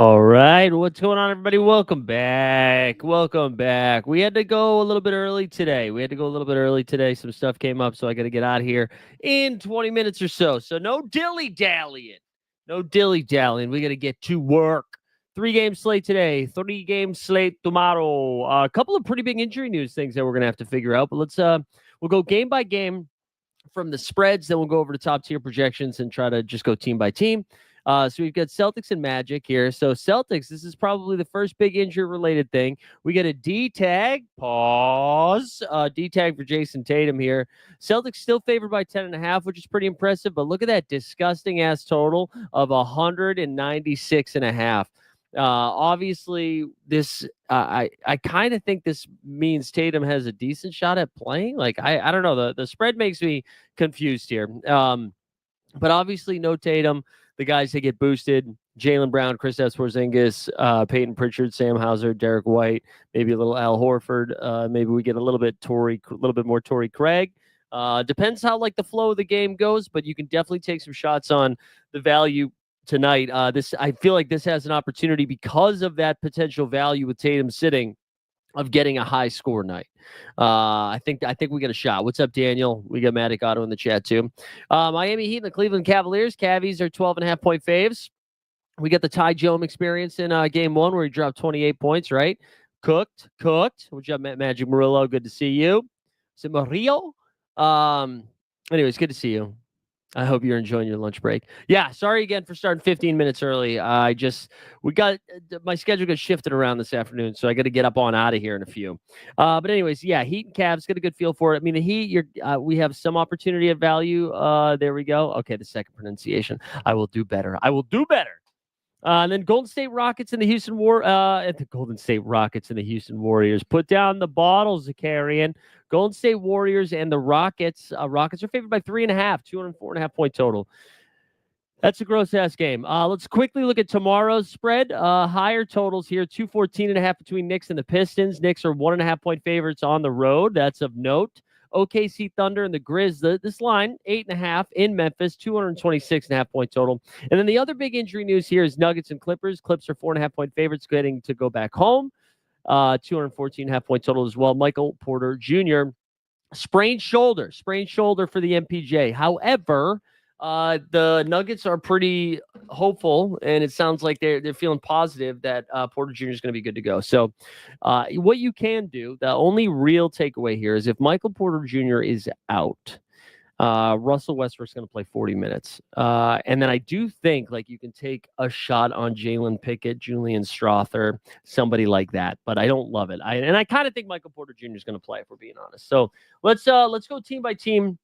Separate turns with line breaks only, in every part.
All right, what's going on, everybody? Welcome back. Welcome back. We had to go a little bit early today. Some stuff came up, so I got to get out of here in 20 minutes or so. So no dilly-dallying. No dilly-dallying. We got to get to work. 3-game slate today, 3-game slate tomorrow. A couple of pretty big injury news things that we're going to have to figure out, but we'll go game by game from the spreads, then we'll go over to top tier projections and try to just go team by team. So we've got Celtics and Magic here. So Celtics, this is probably the first big injury-related thing. We get a D-tag, D-tag for Jason Tatum here. Celtics still favored by 10.5, which is pretty impressive, but look at that disgusting-ass total of 196.5. Obviously, this I kind of think this means Tatum has a decent shot at playing. Like I don't know, the spread makes me confused here. But obviously, no Tatum. The guys that get boosted: Jaylen Brown, Kristaps Porzingis, Peyton Pritchard, Sam Hauser, Derek White, maybe a little Al Horford. Maybe we get a little bit more Torrey Craig. Depends how like the flow of the game goes, but you can definitely take some shots on the value tonight. I feel like this has an opportunity because of that potential value with Tatum sitting of getting a high score night. I think we got a shot. What's up, Daniel? We got Matic Otto in the chat too. Miami Heat and the Cleveland Cavaliers. Cavies are 12.5 point faves. We got the Ty Jones experience in game one where he dropped 28 points, right? Cooked. What's up, Magic Murillo? Good to see you. Is it Murillo? Anyways, good to see you. I hope you're enjoying your lunch break. Yeah, sorry again for starting 15 minutes early. My schedule got shifted around this afternoon, so I got to get up on out of here in a few. But anyways, yeah, Heat and Cavs, get a good feel for it. I mean, the Heat, we have some opportunity at value. There we go. Okay, the second pronunciation. I will do better. And then Golden State Rockets and the Houston Warriors. Put down the bottles, Zakarian. Golden State Warriors and the Rockets. Rockets are favored by 3.5, 204.5 point total. That's a gross-ass game. Let's quickly look at tomorrow's spread. Higher totals here, 214.5 between Knicks and the Pistons. Knicks are 1.5 point favorites on the road. That's of note. OKC Thunder and the Grizz. This line, 8.5 in Memphis, 226.5 point total. And then the other big injury news here is Nuggets and Clippers. Clips are 4.5 point favorites, getting to go back home. 214.5 point total as well. Michael Porter Jr. Sprained shoulder for the MPJ. However, the Nuggets are pretty hopeful, and it sounds like they're feeling positive that Porter Jr. is going to be good to go. So what you can do, the only real takeaway here is if Michael Porter Jr. is out, Russell Westbrook's going to play 40 minutes. And then I do think like you can take a shot on Jalen Pickett, Julian Strother, somebody like that, but I don't love it. I kind of think Michael Porter Jr. is going to play, if we're being honest. So let's go team by team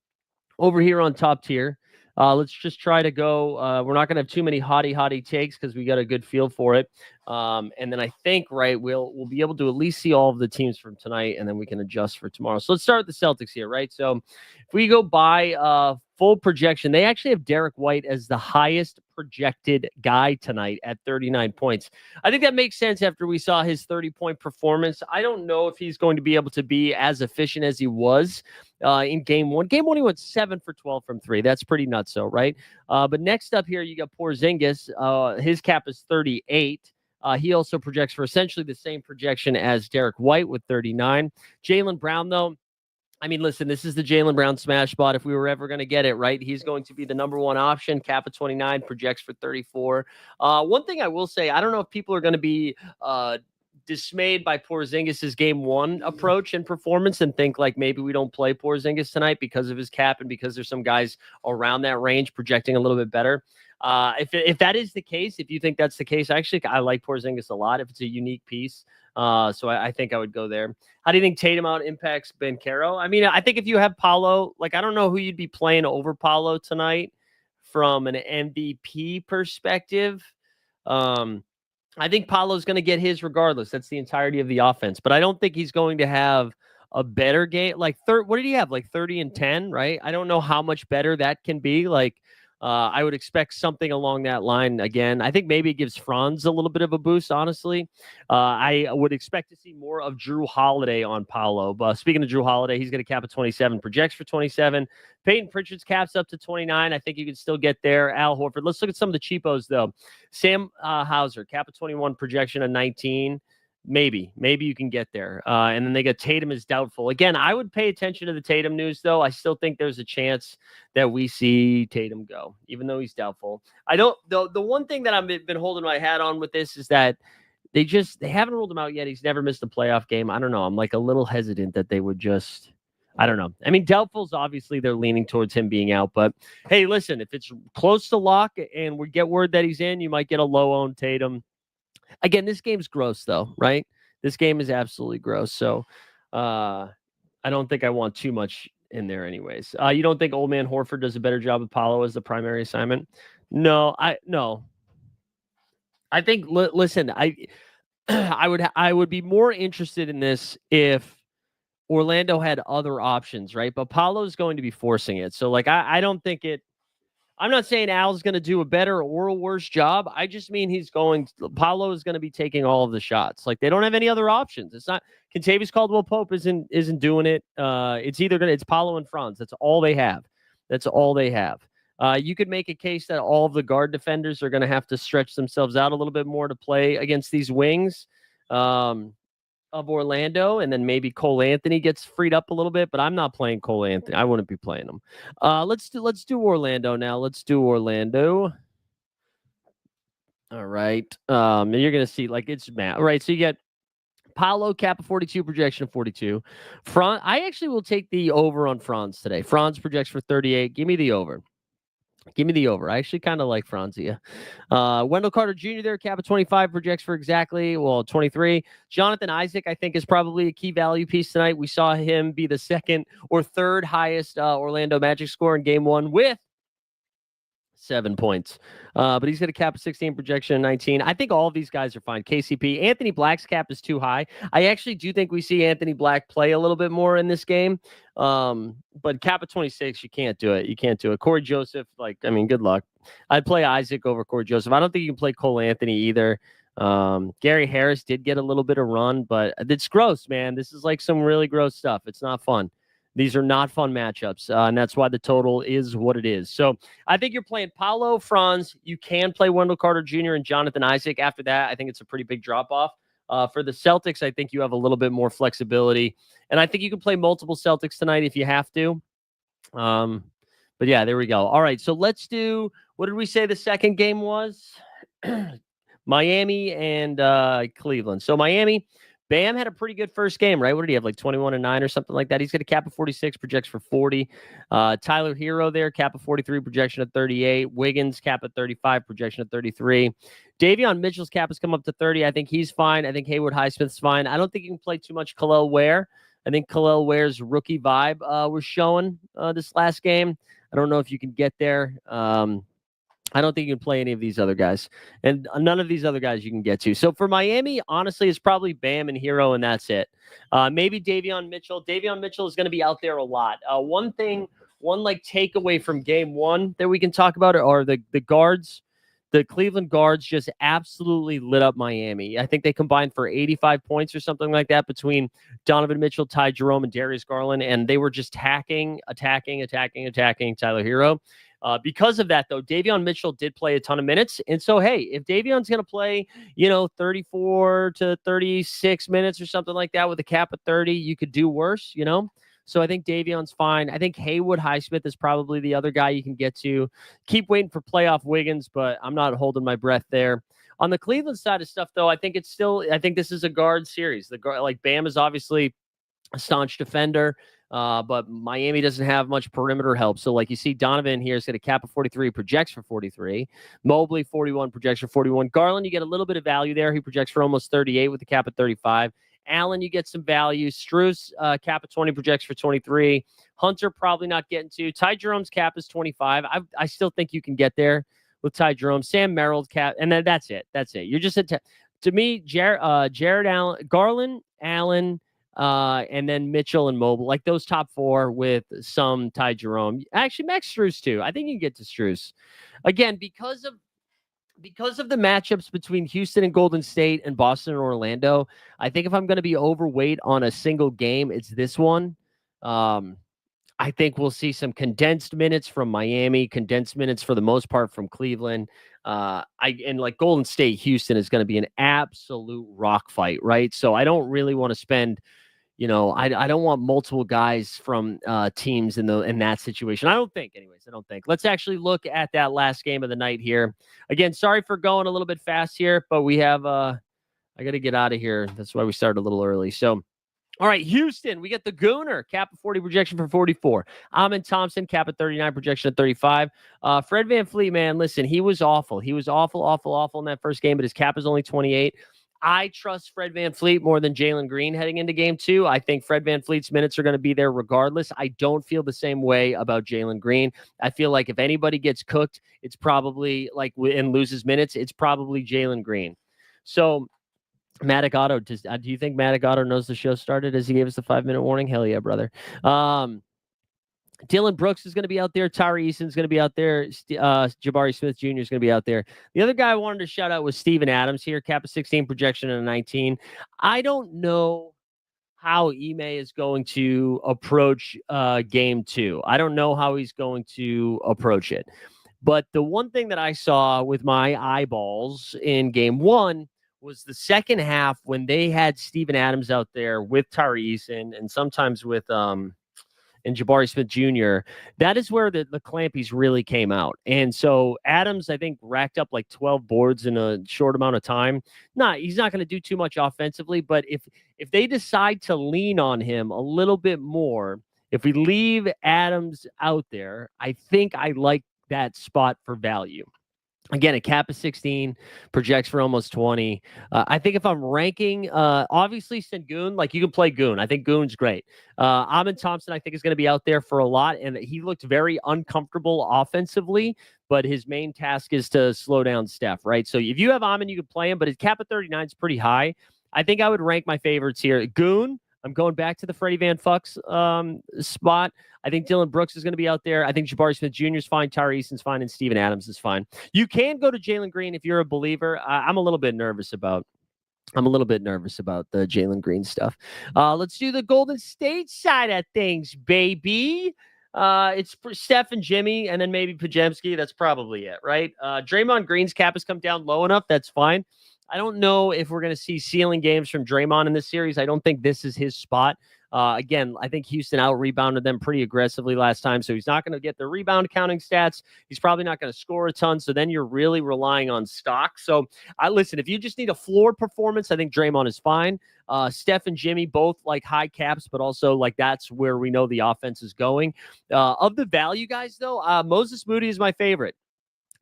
over here on top tier. Let's just try to go. We're not going to have too many hottie takes because we got a good feel for it. And then I think, right, we'll be able to at least see all of the teams from tonight, and then we can adjust for tomorrow. So let's start with the Celtics here, right? So if we go by full projection. They actually have Derek White as the highest projected guy tonight at 39 points. I think that makes sense after we saw his 30-point performance. I don't know if he's going to be able to be as efficient as he was in game one. Game one, he went 7 for 12 from 3. That's pretty nuts, though, right? But next up here, you got Porzingis. His cap is 38. He also projects for essentially the same projection as Derek White with 39. Jaylen Brown, though, I mean, listen, this is the Jaylen Brown smash spot. If we were ever going to get it, right, he's going to be the number one option. Cap of 29, projects for 34. One thing I will say, I don't know if people are going to be dismayed by Porzingis' game one approach and performance and think like maybe we don't play Porzingis tonight because of his cap and because there's some guys around that range projecting a little bit better. If that is the case, if you think that's the case, I like Porzingis a lot if it's a unique piece. So I think I would go there. How do you think Tatum out impacts Banchero? I mean, I think if you have Paolo, like I don't know who you'd be playing over Paolo tonight from an MVP perspective. I think Paolo's going to get his regardless. That's the entirety of the offense. But I don't think he's going to have a better game. Like, what did he have? Like 30 and 10, right? I don't know how much better that can be. Like, I would expect something along that line again. I think maybe it gives Franz a little bit of a boost, honestly. I would expect to see more of Drew Holiday on Paolo. But speaking of Drew Holiday, he's going to cap at 27, projects for 27. Peyton Pritchard's caps up to 29. I think you can still get there. Al Horford. Let's look at some of the cheapos, though. Sam Hauser, cap at 21, projection of 19. Maybe you can get there. And then they got Tatum is doubtful. Again, I would pay attention to the Tatum news, though. I still think there's a chance that we see Tatum go, even though he's doubtful. The one thing that I've been holding my hat on with this is that they haven't ruled him out yet. He's never missed a playoff game. I don't know. I'm like a little hesitant that they would just, I don't know. I mean, doubtful's obviously they're leaning towards him being out, but hey, listen, if it's close to lock and we get word that he's in, you might get a low-owned Tatum. Again, this game's gross, though, right? This game is absolutely gross. So I don't think I want too much in there anyways. You don't think old man Horford does a better job with Paolo as the primary assignment? No. I think, listen, I would be more interested in this if Orlando had other options, right? But Paolo's going to be forcing it. So, like, I don't think it. I'm not saying Al's going to do a better or a worse job. I just mean Paolo is going to be taking all of the shots. Like they don't have any other options. It's not Kentavious Caldwell-Pope isn't doing it. It's Paolo and Franz. That's all they have. You could make a case that all of the guard defenders are going to have to stretch themselves out a little bit more to play against these wings of Orlando, and then maybe Cole Anthony gets freed up a little bit, but I'm not playing Cole Anthony. I wouldn't be playing him. Let's do Orlando now. Let's do Orlando. All right. You're gonna see like it's Matt. All right, so you get Paolo cap of 42, projection of 42. I actually will take the over on Franz today. Franz projects for 38. Give me the over. I actually kind of like Franzia. Wendell Carter Jr. there, cap of 25, projects for 23. Jonathan Isaac, I think, is probably a key value piece tonight. We saw him be the second or third highest Orlando Magic score in game one with 7 points. But he's got a cap of 16, projection of 19. I think all of these guys are fine. KCP. Anthony Black's cap is too high. I actually do think we see Anthony Black play a little bit more in this game. But cap of 26, you can't do it. Corey Joseph, good luck. I'd play Isaac over Corey Joseph. I don't think you can play Cole Anthony either. Gary Harris did get a little bit of run, but it's gross, man. This is like some really gross stuff. It's not fun. These are not fun matchups, and that's why the total is what it is. So I think you're playing Paolo, Franz. You can play Wendell Carter Jr. and Jonathan Isaac. After that, I think it's a pretty big drop-off. For the Celtics, I think you have a little bit more flexibility, and I think you can play multiple Celtics tonight if you have to. But yeah, there we go. All right, so let's do, what did we say the second game was? Miami and Cleveland. So Miami, Bam had a pretty good first game, right? What did he have, like 21-9 or something like that? He's got a cap of 46, projects for 40. Tyler Hero there, cap of 43, projection of 38. Wiggins, cap of 35, projection of 33. Davion Mitchell's cap has come up to 30. I think he's fine. I think Haywood Highsmith's fine. I don't think you can play too much Khalil Ware. I think Khalil Ware's rookie vibe was showing this last game. I don't know if you can get there. I don't think you can play any of these other guys. And none of these other guys you can get to. So for Miami, honestly, it's probably Bam and Hero, and that's it. Maybe Davion Mitchell. Davion Mitchell is going to be out there a lot. One thing one like takeaway from game one that we can talk about are the guards. The Cleveland guards just absolutely lit up Miami. I think they combined for 85 points or something like that between Donovan Mitchell, Ty Jerome, and Darius Garland, and they were just attacking Tyler Hero. Because of that, though, Davion Mitchell did play a ton of minutes. And so, hey, if Davion's going to play, 34 to 36 minutes or something like that with a cap of 30, you could do worse, So I think Davion's fine. I think Haywood Highsmith is probably the other guy you can get to. Keep waiting for playoff Wiggins, but I'm not holding my breath there. On the Cleveland side of stuff, though, I think this is a guard series. The guard, like Bam is obviously a staunch defender, but Miami doesn't have much perimeter help. So, like you see, Donovan here is going to cap of 43, projects for 43. Mobley, 41, projects for 41. Garland, you get a little bit of value there. He projects for almost 38 with the cap of 35. Allen, you get some value. Strus, cap of 20, projects for 23. Hunter, probably not getting to. Ty Jerome's cap is 25. I still think you can get there with Ty Jerome. Sam Merrill's cap, and then that's it. You're just to me, Jared Allen, Garland, Allen, and then Mitchell and Mobley, like those top four with some Ty Jerome. Actually, Max Strus too. I think you can get to Strus. Again, because of the matchups between Houston and Golden State and Boston and Orlando, I think if I'm going to be overweight on a single game, it's this one. I think we'll see some condensed minutes from Miami, condensed minutes for the most part from Cleveland. And like Golden State, Houston is going to be an absolute rock fight, right? So I don't really want to spend, I don't want multiple guys from teams in that situation. I don't think. Let's actually look at that last game of the night here. Again, sorry for going a little bit fast here, but we have I got to get out of here. That's why we started a little early. So, all right, Houston, we get the Gooner, cap of 40, projection for 44. Amin Thompson, cap of 39, projection of 35. Fred VanVleet, man, listen, he was awful. He was awful in that first game, but his cap is only 28. I trust Fred VanVleet more than Jalen Green heading into game two. I think Fred VanVleet's minutes are going to be there regardless. I don't feel the same way about Jalen Green. I feel like if anybody gets cooked, it's probably and loses minutes, it's probably Jalen Green. So Matic Otto, do you think Matic Otto knows the show started as he gave us the 5-minute warning? Hell yeah, brother. Dylan Brooks is going to be out there. Tyree Eason's going to be out there. Jabari Smith Jr. is going to be out there. The other guy I wanted to shout out was Steven Adams here. Cap of 16, projection of 19. I don't know how Ime is going to approach game two. I don't know how he's going to approach it. But the one thing that I saw with my eyeballs in game one was the second half when they had Steven Adams out there with Tyree Eason and sometimes with and Jabari Smith Jr., that is where the Clampies really came out. And so Adams, I think, racked up like 12 boards in a short amount of time. He's not going to do too much offensively, but if they decide to lean on him a little bit more, if we leave Adams out there, I think I like that spot for value. Again, a cap of 16, projects for almost 20. I think if I'm ranking, obviously Sengun, you can play Goon. I think Goon's great. Amin Thompson, I think, is going to be out there for a lot, and he looked very uncomfortable offensively, but his main task is to slow down Steph, right? So if you have Amin, you can play him, but his cap of 39 is pretty high. I think I would rank my favorites here. Goon, I'm going back to the Freddie Van Fucks spot. I think Dylan Brooks is going to be out there. I think Jabari Smith Jr. is fine. Tyree Eason's fine. And Steven Adams is fine. You can go to Jalen Green if you're a believer. I'm a little bit nervous about the Jalen Green stuff. Let's do the Golden State side of things, baby. It's Steph and Jimmy, and then maybe Pajemski. That's probably it, right? Draymond Green's cap has come down low enough. That's fine. I don't know if we're going to see ceiling games from Draymond in this series. I don't think this is his spot. Again, I think Houston out-rebounded them pretty aggressively last time, so he's not going to get the rebound counting stats. He's probably not going to score a ton, so then you're really relying on stock. So, listen, if you just need a floor performance, I think Draymond is fine. Steph and Jimmy both like high caps, but also that's where we know the offense is going. Of the value guys, though, Moses Moody is my favorite.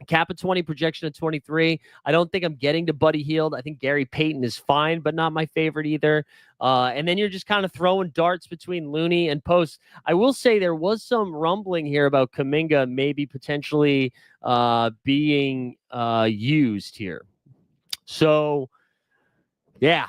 Cap of 20, projection of 23. I don't think I'm getting to Buddy Hield. I think Gary Payton is fine, but not my favorite either. And then you're just kind of throwing darts between Looney and Post. I will say there was some rumbling here about Kuminga maybe potentially being used here. So, yeah.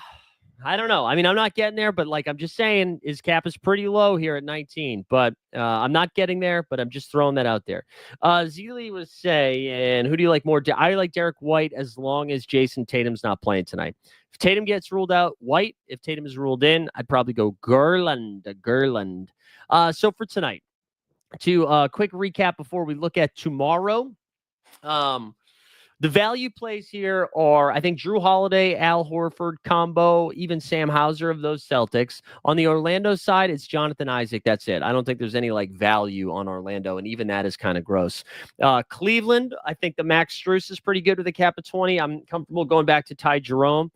I don't know. I mean, I'm not getting there, but like I'm just saying, his cap is pretty low here at 19. But I'm not getting there, but I'm just throwing that out there. Zeely was saying, who do you like more? I like Derek White as long as Jason Tatum's not playing tonight. If Tatum gets ruled out, White. If Tatum is ruled in, I'd probably go Garland. So for tonight, to quick recap before we look at tomorrow. The value plays here are, I think, Drew Holiday, Al Horford combo, even Sam Hauser of those Celtics. On the Orlando side, it's Jonathan Isaac. That's it. I don't think there's any like value on Orlando, and even that is kind of gross. Cleveland, I think the Max Strus is pretty good with a cap of 20. I'm comfortable going back to Ty Jerome.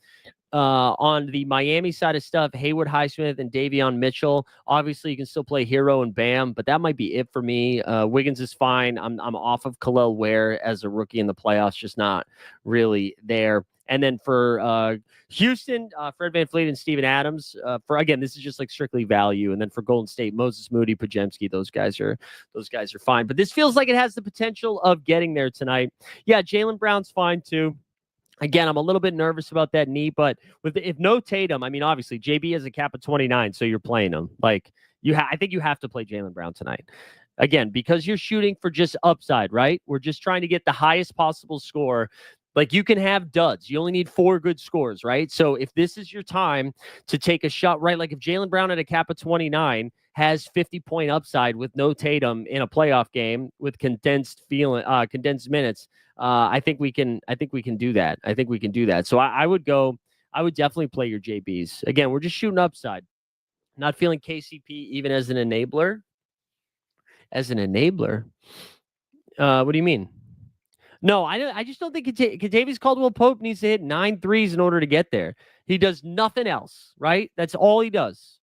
On the Miami side of stuff, Haywood Highsmith and Davion Mitchell. Obviously, you can still play Hero and Bam, but that might be it for me. Wiggins is fine. I'm off of Khalil Ware as a rookie in the playoffs, just not really there. And then for Houston, Fred VanVleet and Steven Adams. For again, this is just like strictly value. And then for Golden State, Moses Moody, Podziemski, those guys are fine. But this feels like it has the potential of getting there tonight. Yeah, Jaylen Brown's fine too. Again, I'm a little bit nervous about that knee, but if no Tatum, I mean, obviously JB has a cap of 29, so you're playing him. Like I think you have to play Jaylen Brown tonight. Again, because you're shooting for just upside, right? We're just trying to get the highest possible score. Like you can have duds. You only need 4 good scores, right? So if this is your time to take a shot, right? Like if Jaylen Brown at a cap of 29 has 50-point upside with no Tatum in a playoff game with condensed minutes, I think we can do that. I think we can do that. So I would definitely play your JBs. Again, we're just shooting upside. Not feeling KCP even as an enabler. As an enabler? What do you mean? No, I just don't think Kentavious Caldwell-Pope needs to hit 9 threes in order to get there. He does nothing else, right? That's all he does.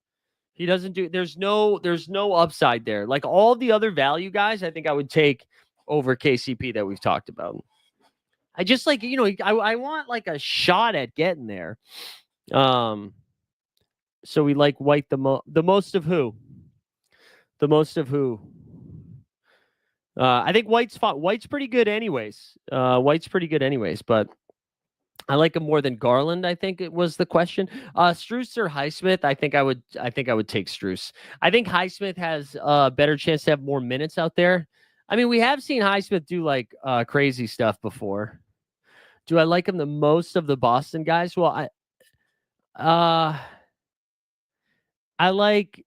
He doesn't do. There's no upside there. Like all the other value guys, I think I would take over KCP that we've talked about. I just like, I want like a shot at getting there. So we like White the most of who? The most of who? I think White's pretty good anyways. But I like him more than Garland, I think it was the question. Strus or Highsmith, I think I would take Strus. I think Highsmith has a better chance to have more minutes out there. I mean, we have seen Highsmith do like crazy stuff before. Do I like him the most of the Boston guys? Well, I like.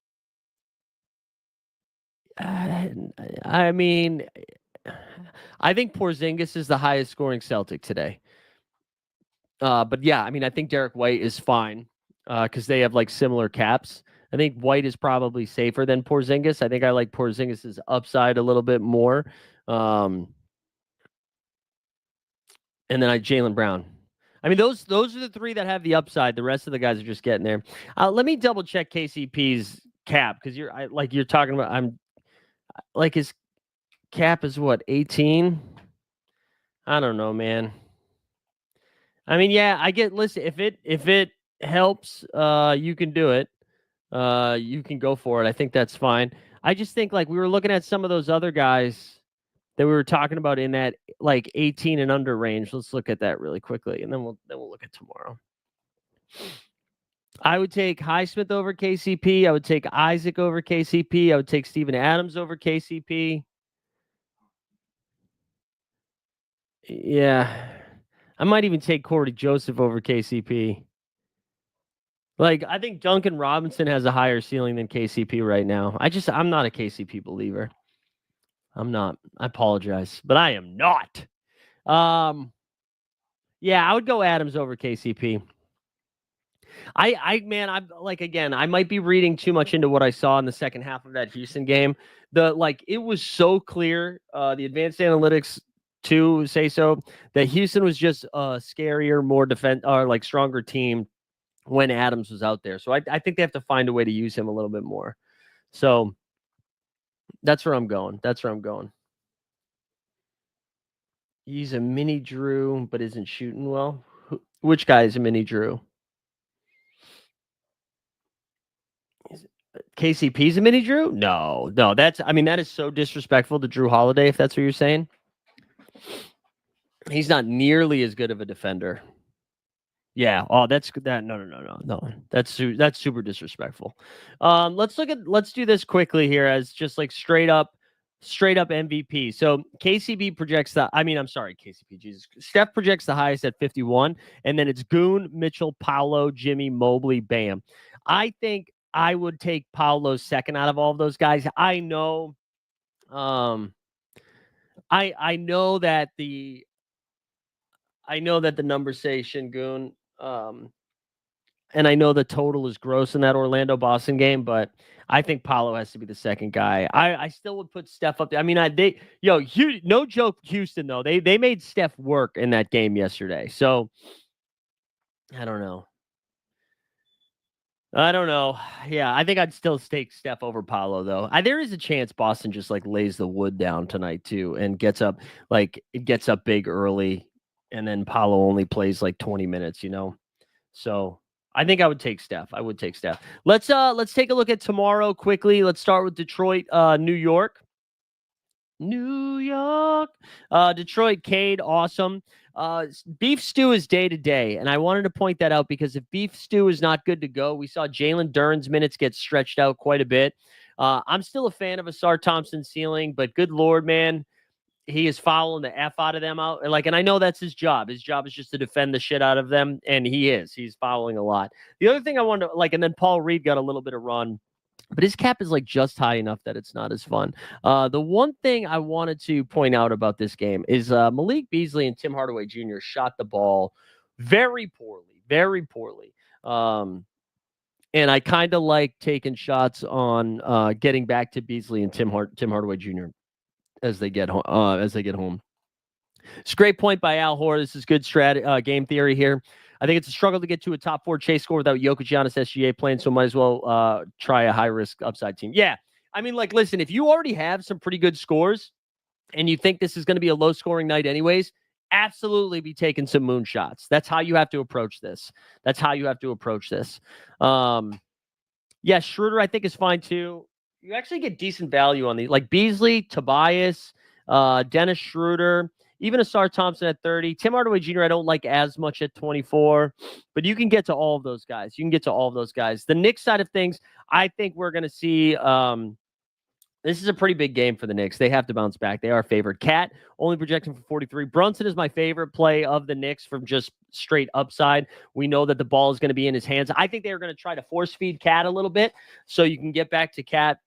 I mean, I think Porzingis is the highest scoring Celtic today. But yeah, I mean, I think Derek White is fine because they have like similar caps. I think White is probably safer than Porzingis. I think I like Porzingis' upside a little bit more. And then Jaylen Brown. I mean, those are the 3 that have the upside. The rest of the guys are just getting there. Let me double check KCP's cap because you're talking about. I'm like his cap is what 18. I don't know, man. I mean, yeah, I get. Listen, if it helps, you can do it. You can go for it. I think that's fine. I just think like we were looking at some of those other guys that we were talking about in that like 18 and under range. Let's look at that really quickly, and then we'll look at tomorrow. I would take Highsmith over KCP. I would take Isaac over KCP. I would take Steven Adams over KCP. Yeah. I might even take Corey Joseph over KCP. Like, I think Duncan Robinson has a higher ceiling than KCP right now. I'm not a KCP believer. I'm not. I apologize, but I am not. Yeah, I would go Adams over KCP. I'm like, again, I might be reading too much into what I saw in the second half of that Houston game. It was so clear, the advanced analytics to say so, that Houston was just a scarier, more stronger team when Adams was out there. So I think they have to find a way to use him a little bit more. So that's where I'm going. He's a mini Drew, but isn't shooting well. Which guy is a mini Drew? KCP's a mini Drew? No. That is so disrespectful to Drew Holiday, if that's what you're saying. He's not nearly as good of a defender. Yeah. Oh, that's that. No. That's super disrespectful. Let's do this quickly here as just like straight up MVP. So KCB projects the. I mean, I'm sorry, KCP. Jesus, Steph projects the highest at 51, and then it's Goon, Mitchell, Paolo, Jimmy, Mobley, Bam. I think I would take Paolo's second out of all of those guys. I know. I know that the numbers say Shingun. And I know the total is gross in that Orlando Boston game, but I think Paolo has to be the second guy. I still would put Steph up there. I mean, no joke, Houston though. They made Steph work in that game yesterday. So I don't know. Yeah, I think I'd still take Steph over Paolo though. There is a chance Boston just like lays the wood down tonight too and gets up big early, and then Paolo only plays like 20 minutes. So I think I would take Steph. I would take Steph. Let's take a look at tomorrow quickly. Let's start with Detroit, New York. New York. Detroit, Cade, awesome. Beef stew is day to day, and I wanted to point that out because if beef stew is not good to go, we saw Jalen Duren's minutes get stretched out quite a bit. I'm still a fan of Asar Thompson ceiling, but good Lord, man, he is fouling the F out of them out. And I know that's his job. His job is just to defend the shit out of them. And he's fouling a lot. The other thing I wanted to and then Paul Reed got a little bit of run, but his cap is just high enough that it's not as fun. The one thing I wanted to point out about this game is Malik Beasley and Tim Hardaway Jr. shot the ball very poorly, very poorly. And I kind of like taking shots on getting back to Beasley and Tim Hardaway Jr. as they get home. It's a great point by Al Hoare. This is good game theory here. I think it's a struggle to get to a top 4 chase score without Jokic, Giannis, SGA playing, so might as well try a high-risk upside team. Yeah, I mean, listen, if you already have some pretty good scores and you think this is going to be a low-scoring night anyways, absolutely be taking some moonshots. That's how you have to approach this. Yeah, Schroeder, I think, is fine, too. You actually get decent value on these, like Beasley, Tobias, Dennis Schroeder, even Asar Thompson at 30. Tim Hardaway Jr. I don't like as much at 24, but you can get to all of those guys. The Knicks side of things, I think we're going to see this is a pretty big game for the Knicks. They have to bounce back. They are favored. Cat only projecting for 43. Brunson is my favorite play of the Knicks from just straight upside. We know that the ball is going to be in his hands. I think they're going to try to force feed Cat a little bit so you can get back to Cat.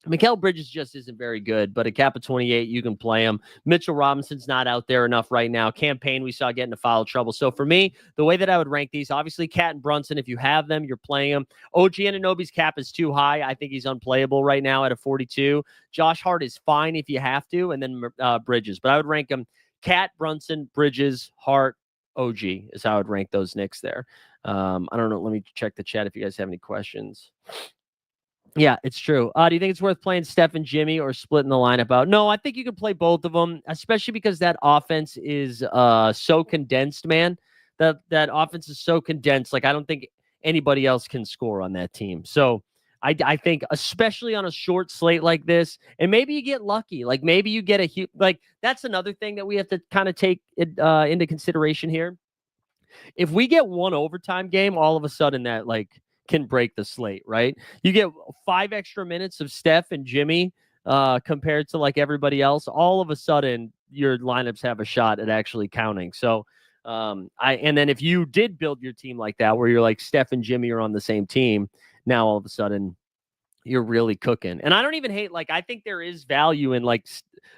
Mikal Bridges just isn't very good, but a cap of 28, you can play him. Mitchell Robinson's not out there enough right now. Campaign, we saw get into foul trouble. So for me, the way that I would rank these, obviously Cat and Brunson, if you have them, you're playing them. OG Anunoby's cap is too high. I think he's unplayable right now at a 42. Josh Hart is fine if you have to, and then Bridges. But I would rank them Cat, Brunson, Bridges, Hart, OG is how I would rank those Knicks there. I don't know. Let me check the chat if you guys have any questions. Yeah, it's true. Do you think it's worth playing Steph and Jimmy or splitting the lineup out? No, I think you can play both of them, especially because that offense is so condensed, man. That offense is so condensed. I don't think anybody else can score on that team. So I think, especially on a short slate like this, and maybe you get lucky. Maybe you get that's another thing that we have to kind of take into consideration here. If we get one overtime game, all of a sudden that can break the slate, right? You get 5 extra minutes of Steph and Jimmy compared to everybody else. All of a sudden, your lineups have a shot at actually counting. So, and then if you did build your team like that, where you're Steph and Jimmy are on the same team, now all of a sudden you're really cooking. And I don't even hate, I think there is value in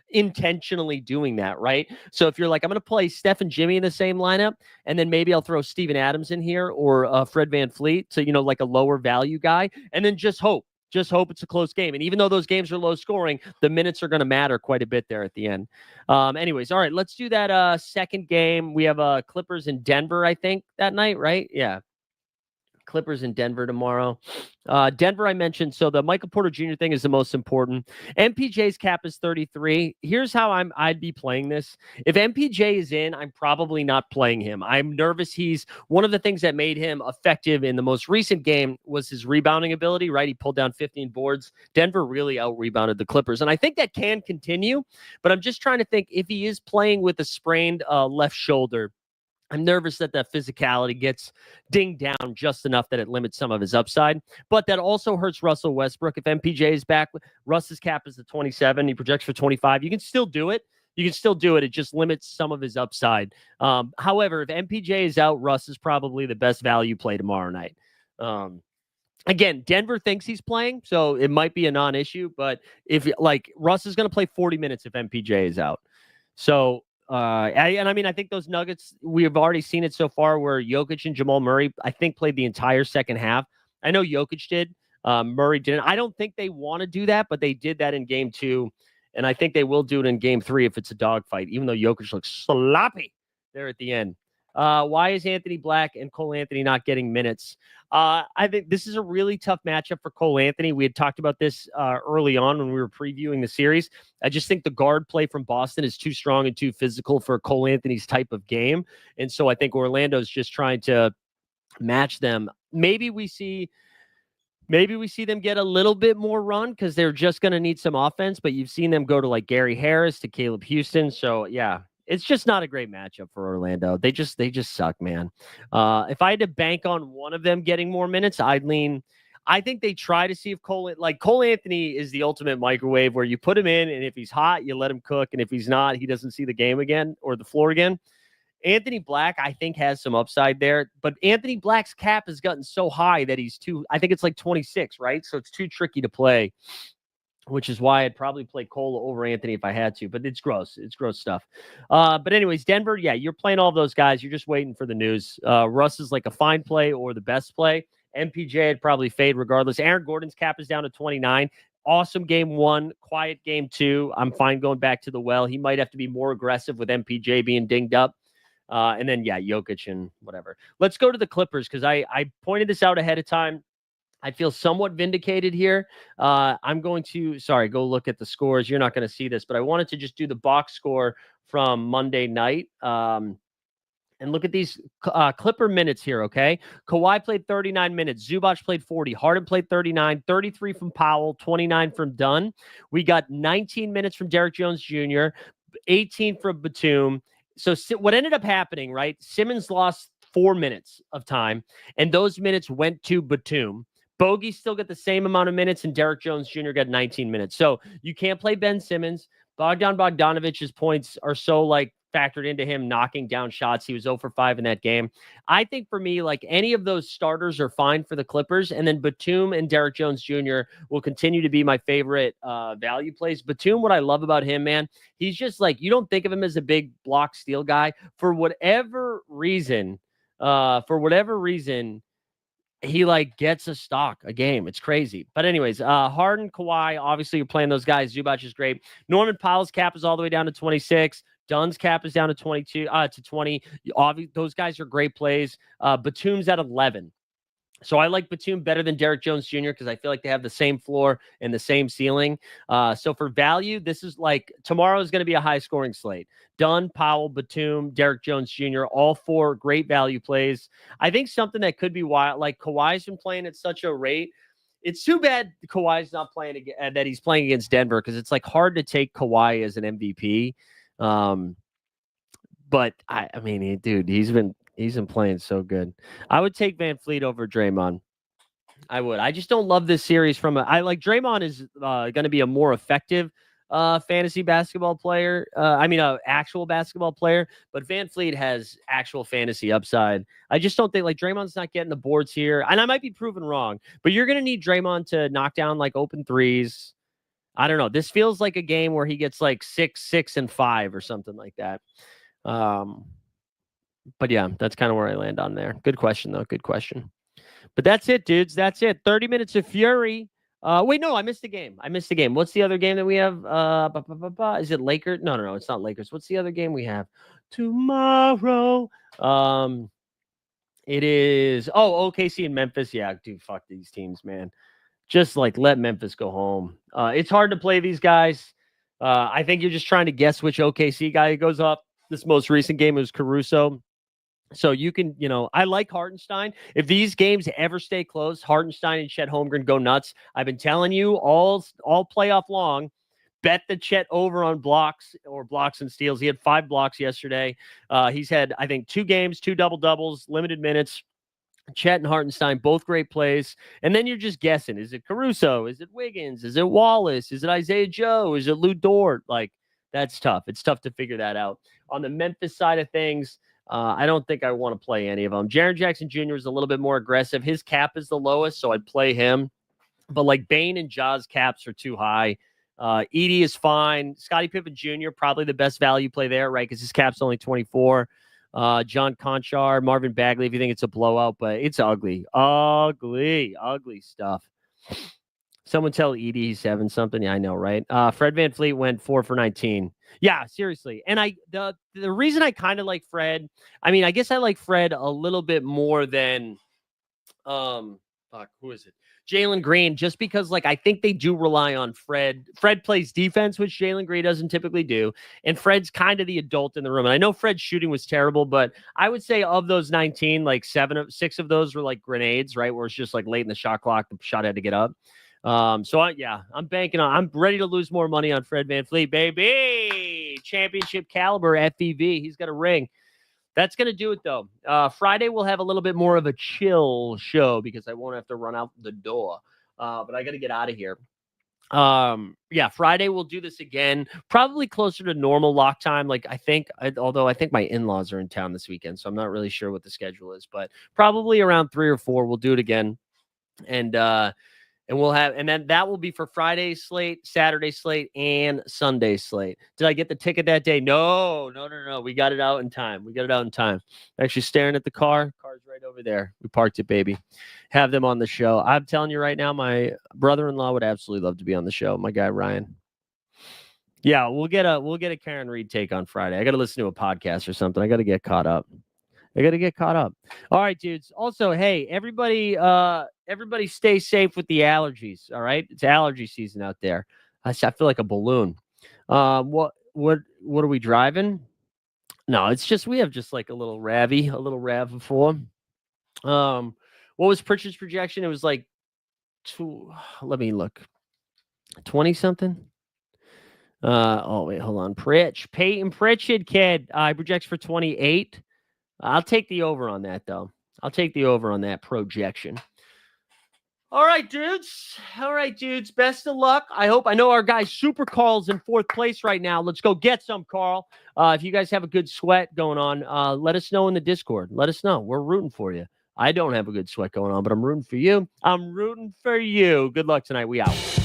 intentionally doing that, right? So if you're I'm going to play Steph and Jimmy in the same lineup, and then maybe I'll throw Steven Adams in here or Fred VanVleet to, a lower value guy, and then just hope it's a close game. And even though those games are low scoring, the minutes are going to matter quite a bit there at the end. Anyways, all right, let's do that second game. We have Clippers in Denver, I think, that night, right? Yeah. Clippers in Denver tomorrow. Denver, I mentioned. So the Michael Porter Jr. thing is the most important. MPJ's cap is 33. Here's how I'd be playing this. If MPJ is in, I'm probably not playing him. I'm nervous. He's one of the things that made him effective in the most recent game was his rebounding ability, right? He pulled down 15 boards. Denver really out-rebounded the Clippers. And I think that can continue, but I'm just trying to think if he is playing with a sprained left shoulder, I'm nervous that that physicality gets dinged down just enough that it limits some of his upside. But that also hurts Russell Westbrook. If MPJ is back, Russ's cap is at 27. He projects for 25. You can still do it. You can still do it. It just limits some of his upside. However, if MPJ is out, Russ is probably the best value play tomorrow night. Again, Denver thinks he's playing, so it might be a non-issue. But if like Russ is going to play 40 minutes if MPJ is out, so I think those Nuggets, we have already seen it so far where Jokic and Jamal Murray, I think, played the entire second half. I know Jokic did. Murray didn't. I don't think they want to do that, but they did that in game 2. And I think they will do it in game 3 if it's a dogfight, even though Jokic looks sloppy there at the end. Why is Anthony Black and Cole Anthony not getting minutes? I think this is a really tough matchup for Cole Anthony. We had talked about this early on when we were previewing the series. I just think the guard play from Boston is too strong and too physical for Cole Anthony's type of game. And so I think Orlando's just trying to match them. Maybe we see them get a little bit more run because they're just going to need some offense, but you've seen them go to like Gary Harris to Caleb Houston. So yeah, it's just not a great matchup for Orlando. They just suck, man. If I had to bank on one of them getting more minutes, I'd lean. I think they try to see if Cole Anthony is the ultimate microwave where you put him in, and if he's hot, you let him cook, and if he's not, he doesn't see the game again or the floor again. Anthony Black, I think, has some upside there, but Anthony Black's cap has gotten so high that I think it's like 26, right? So it's too tricky to play, which is why I'd probably play Cole over Anthony if I had to, but it's gross. It's gross stuff. But anyways, Denver, yeah, you're playing all of those guys. You're just waiting for the news. Russ is like a fine play or the best play. MPJ would probably fade regardless. Aaron Gordon's cap is down to 29. Awesome game 1, quiet game 2. I'm fine going back to the well. He might have to be more aggressive with MPJ being dinged up. And then, yeah, Jokic and whatever. Let's go to the Clippers because I pointed this out ahead of time. I feel somewhat vindicated here. I'm going to, go look at the scores. You're not going to see this, but I wanted to just do the box score from Monday night. And look at these Clipper minutes here, okay? Kawhi played 39 minutes. Zubac played 40. Harden played 39. 33 from Powell. 29 from Dunn. We got 19 minutes from Derrick Jones Jr., 18 from Batum. So what ended up happening, right? Simmons lost 4 minutes of time, and those minutes went to Batum. Bogey still got the same amount of minutes, and Derrick Jones Jr. got 19 minutes. So you can't play Ben Simmons. Bogdanovic's points are so factored into him knocking down shots. He was 0 for 5 in that game. I think for me, any of those starters are fine for the Clippers. And then Batum and Derrick Jones Jr. will continue to be my favorite value plays. Batum, what I love about him, man, he's just you don't think of him as a big block steal guy. For whatever reason, he gets a game. It's crazy. But anyways, Harden, Kawhi, obviously you're playing those guys. Zubac is great. Norman Powell's cap is all the way down to 26. Dunn's cap is down to 22 to 20. Those guys are great plays. Batum's at 11. So I like Batum better than Derrick Jones Jr. because I feel like they have the same floor and the same ceiling. So for value, this is tomorrow is going to be a high scoring slate. Dunn, Powell, Batum, Derrick Jones Jr., all 4 great value plays. I think something that could be wild, Kawhi's been playing at such a rate. It's too bad Kawhi's not playing again, that he's playing against Denver because it's hard to take Kawhi as an MVP. But I mean, dude, he's been playing so good. I would take Van Fleet over Draymond. I would. I just don't love this series Draymond is going to be a more effective fantasy basketball player. Actual basketball player, but Van Fleet has actual fantasy upside. I just don't think Draymond's not getting the boards here. And I might be proven wrong, but you're going to need Draymond to knock down open threes. I don't know. This feels like a game where he gets 6, 6, and 5 or something like that. But yeah, that's kind of where I land on there. Good question, though. Good question. But that's it, dudes. That's it. 30 minutes of fury. Wait, no, I missed a game. What's the other game that we have? Is it Lakers? No, it's not Lakers. What's the other game we have tomorrow? It is, OKC and Memphis. Yeah, dude, fuck these teams, man. Just let Memphis go home. It's hard to play these guys. I think you're just trying to guess which OKC guy goes up. This most recent game was Caruso. So you can, I like Hartenstein. If these games ever stay close, Hartenstein and Chet Holmgren go nuts. I've been telling you all playoff long, bet the Chet over on blocks or blocks and steals. He had 5 blocks yesterday. He's had, I think, 2 games, 2 double-doubles, limited minutes. Chet and Hartenstein, both great plays. And then you're just guessing. Is it Caruso? Is it Wiggins? Is it Wallace? Is it Isaiah Joe? Is it Lou Dort? Like, that's tough. It's tough to figure that out. On the Memphis side of things, I don't think I want to play any of them. Jaren Jackson Jr. is a little bit more aggressive. His cap is the lowest, so I'd play him. But like Bane and Jaws caps are too high. Edie is fine. Scottie Pippen Jr., probably the best value play there, right? Because his cap's only 24. John Conchar, Marvin Bagley, if you think it's a blowout, but it's ugly. Ugly stuff. Someone tell Edie he's 7 something. Yeah, I know, right? Fred VanVleet went 4 for 19. Yeah, seriously. And the reason I kind of like Fred, I mean, I guess I like Fred a little bit more than who is it? Jalen Green, just because, like, I think they do rely on Fred. Fred plays defense, which Jalen Green doesn't typically do. And Fred's kind of the adult in the room. And I know Fred's shooting was terrible, but I would say of those 19, like 6 of those were like grenades, right? Where it's just like late in the shot clock, the shot had to get up. I'm banking on, I'm ready to lose more money on Fred VanVleet, baby. Championship caliber FVV. He's got a ring. That's going to do it, though. Friday, we'll have a little bit more of a chill show because I won't have to run out the door. But I got to get out of here. Friday, we'll do this again, probably closer to normal lock time. Like, although I think my in-laws are in town this weekend, so I'm not really sure what the schedule is, but probably around 3 or 4, we'll do it again. And then that will be for Friday slate, Saturday slate, and Sunday slate. Did I get the ticket that day? No. We got it out in time. Actually staring at the car. Car's right over there. We parked it, baby. Have them on the show. I'm telling you right now, my brother-in-law would absolutely love to be on the show. My guy, Ryan. Yeah, we'll get a Karen Reed take on Friday. I got to listen to a podcast or something. I got to get caught up. All right, dudes. Also, hey, everybody stay safe with the allergies. All right. It's allergy season out there. I feel like a balloon. What are we driving? No, it's just, we have just like a little RAV4. What was Pritchard's projection? It was like let me look. 20 something. Wait, hold on. Peyton Pritchard, kid. I projects for 28. I'll take the over on that, though. I'll take the over on that projection. All right, dudes. Best of luck. I know our guy Super Carl's in 4th place right now. Let's go get some, Carl. If you guys have a good sweat going on, let us know in the Discord. Let us know. We're rooting for you. I don't have a good sweat going on, but I'm rooting for you. Good luck tonight. We out.